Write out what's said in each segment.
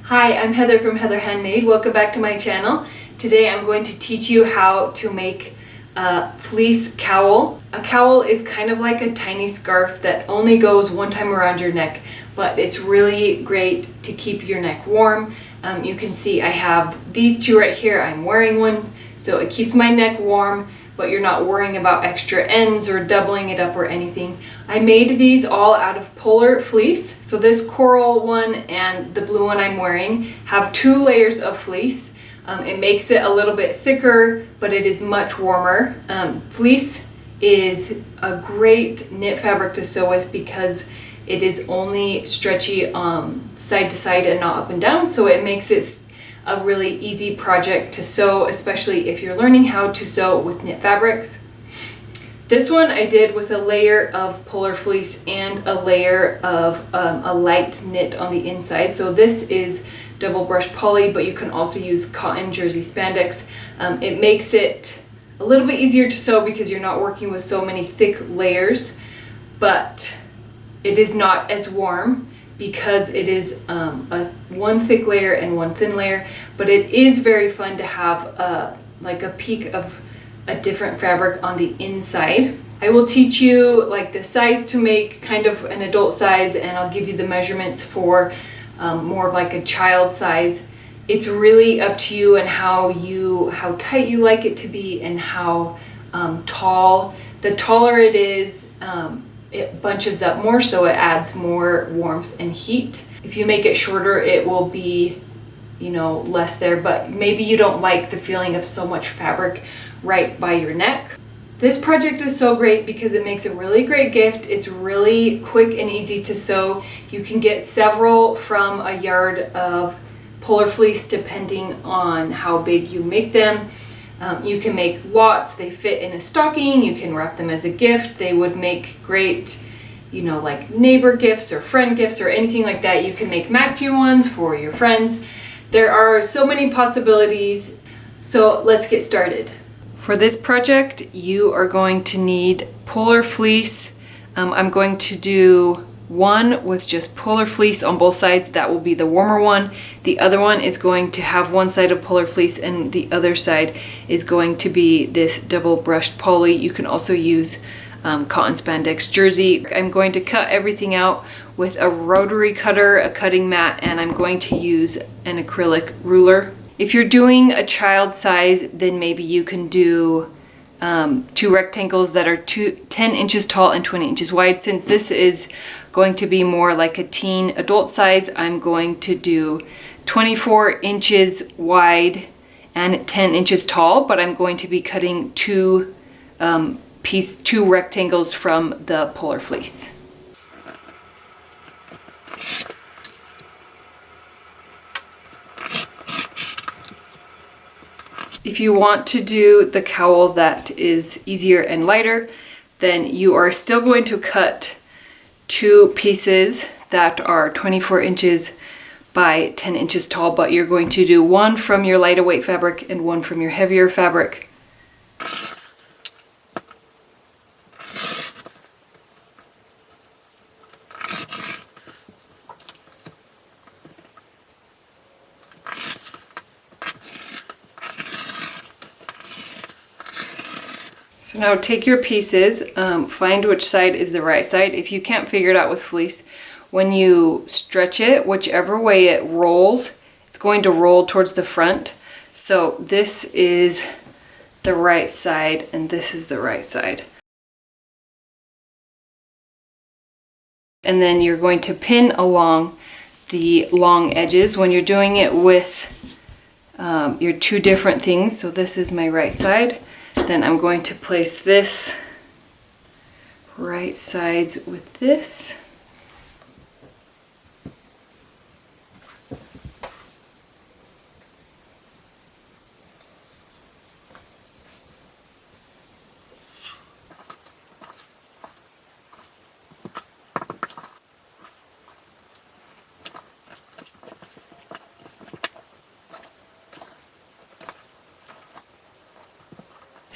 Hi, I'm Heather from Heather Handmade. Welcome back to my channel. Today I'm going to teach you how to make a fleece cowl. A cowl is kind of like a tiny scarf that only goes one time around your neck, but it's really great to keep your neck warm. You can see I have these two right here. I'm wearing one, so it keeps my neck warm, but you're not worrying about extra ends or doubling it up or anything. I made these all out of polar fleece. So this coral one and the blue one I'm wearing have 2 layers of fleece. It makes it a little bit thicker, but it is much warmer. Fleece is a great knit fabric to sew with because it is only stretchy side to side and not up and down. So it makes it a really easy project to sew, especially if you're learning how to sew with knit fabrics. This one I did with a layer of polar fleece and a layer of a light knit on the inside. So this is double brush poly, but you can also use cotton jersey spandex. It makes it a little bit easier to sew because you're not working with so many thick layers, but it is not as warm because it is one thick layer and one thin layer. But it is very fun to have like a peek of a different fabric on the inside. I will teach you like the size to make kind of an adult size, and I'll give you the measurements for more of like a child size. It's really up to you and how tight you like it to be and how tall. The taller it is, it bunches up more, so it adds more warmth and heat. If you make it shorter, it will be, less there, but maybe you don't like the feeling of so much fabric right by your neck. This project is so great because it makes a really great gift. It's really quick and easy to sew. You can get several from a yard of polar fleece depending on how big you make them. You can make lots. They fit in a stocking. You can wrap them as a gift. They would make great, like neighbor gifts or friend gifts or anything like that. You can make matching ones for your friends. There are so many possibilities. So let's get started. For this project, you are going to need polar fleece. I'm going to do one with just polar fleece on both sides. That will be the warmer one. The other one is going to have one side of polar fleece and the other side is going to be this double brushed poly. You can also use cotton spandex jersey. I'm going to cut everything out with a rotary cutter, a cutting mat, and I'm going to use an acrylic ruler. If you're doing a child size, then maybe you can do 2 rectangles that are 10 inches tall and 20 inches wide. Since this is going to be more like a teen adult size, I'm going to do 24 inches wide and 10 inches tall, but I'm going to be cutting 2 rectangles from the polar fleece. If you want to do the cowl that is easier and lighter, then you are still going to cut 2 pieces that are 24 inches by 10 inches tall, but you're going to do one from your lighter weight fabric and one from your heavier fabric. So now take your pieces, find which side is the right side. If you can't figure it out with fleece, when you stretch it, whichever way it rolls, it's going to roll towards the front. So this is the right side and this is the right side. And then you're going to pin along the long edges when you're doing it with your 2 different things. So this is my right side. Then I'm going to place this right sides with this.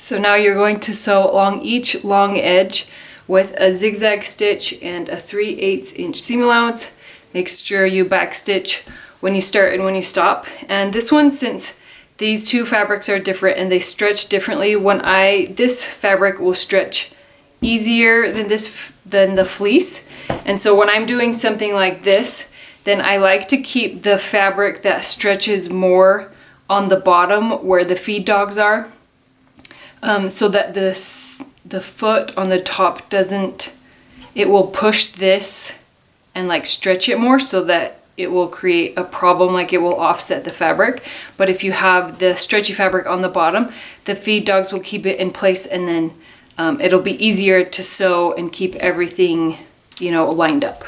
So now you're going to sew along each long edge with a zigzag stitch and a 3/8 inch seam allowance. Make sure you backstitch when you start and when you stop. And this one, since these two fabrics are different and they stretch differently, this fabric will stretch easier than the fleece. And so when I'm doing something like this, then I like to keep the fabric that stretches more on the bottom where the feed dogs are, so that the foot on the top it will push this and like stretch it more, so that it will create a problem, like it will offset the fabric. But if you have the stretchy fabric on the bottom, the feed dogs will keep it in place, and then it'll be easier to sew and keep everything, you know, lined up.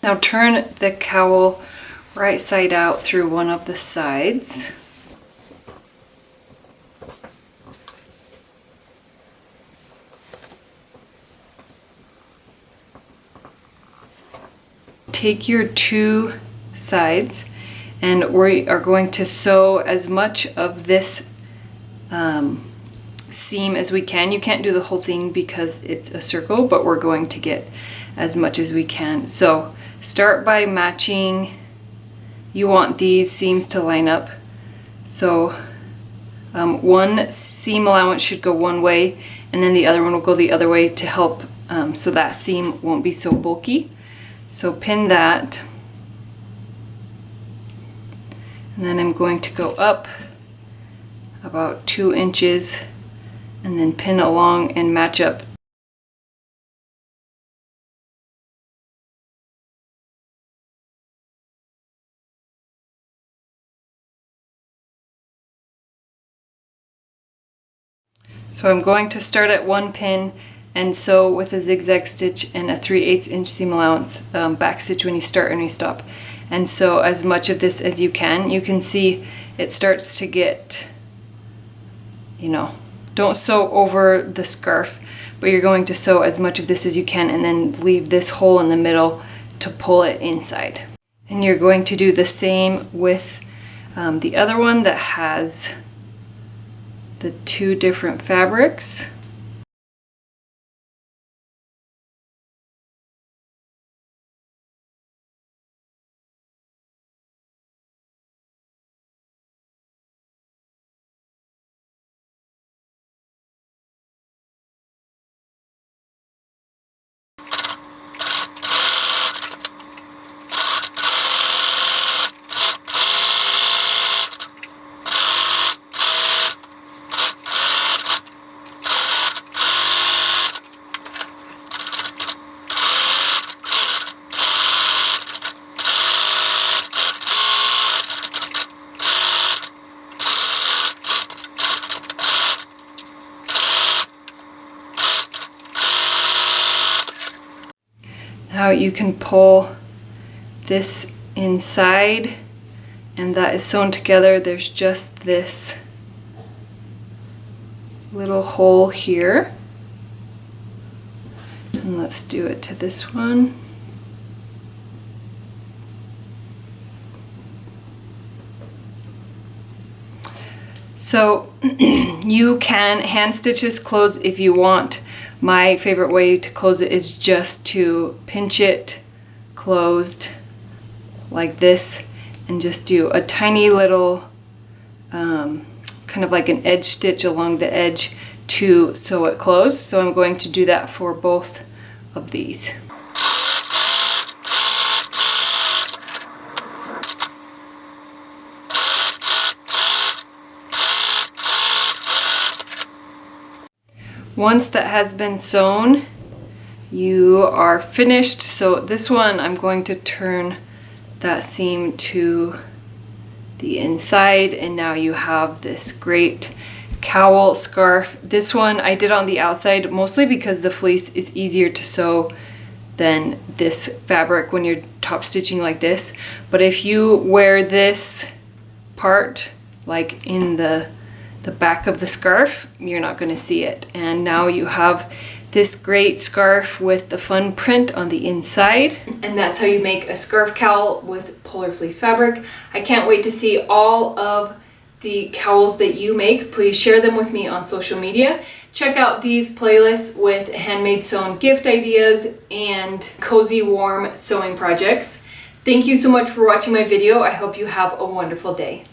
Now turn the cowl right side out through one of the sides. Take your two sides, and we are going to sew as much of this seam as we can. You can't do the whole thing because it's a circle, but we're going to get as much as we can. So start by matching. You want these seams to line up. So one seam allowance should go one way, and then the other one will go the other way to help so that seam won't be so bulky. So pin that, and then I'm going to go up about 2 inches and then pin along and match up. So I'm going to start at 1 pin and sew with a zigzag stitch and a 3/8 inch seam allowance back stitch when you start and you stop, and sew as much of this as you can. You can see it starts to get, you know, don't sew over the scarf, but you're going to sew as much of this as you can and then leave this hole in the middle to pull it inside. And you're going to do the same with the other one that has the two different fabrics. Now you can pull this inside, and that is sewn together. There's just this little hole here, and let's do it to this one. So you can hand stitch this closed if you want. My favorite way to close it is just to pinch it closed like this and just do a tiny little kind of like an edge stitch along the edge to sew it closed. So I'm going to do that for both of these. Once that has been sewn, you are finished. So this one, I'm going to turn that seam to the inside, and now you have this great cowl scarf. This one I did on the outside mostly because the fleece is easier to sew than this fabric when you're top stitching like this. But if you wear this part like in the back of the scarf, you're not going to see it. And now you have this great scarf with the fun print on the inside. And that's how you make a scarf cowl with Polar Fleece fabric. I can't wait to see all of the cowls that you make. Please share them with me on social media. Check out these playlists with handmade sewn gift ideas and cozy warm sewing projects. Thank you so much for watching my video. I hope you have a wonderful day.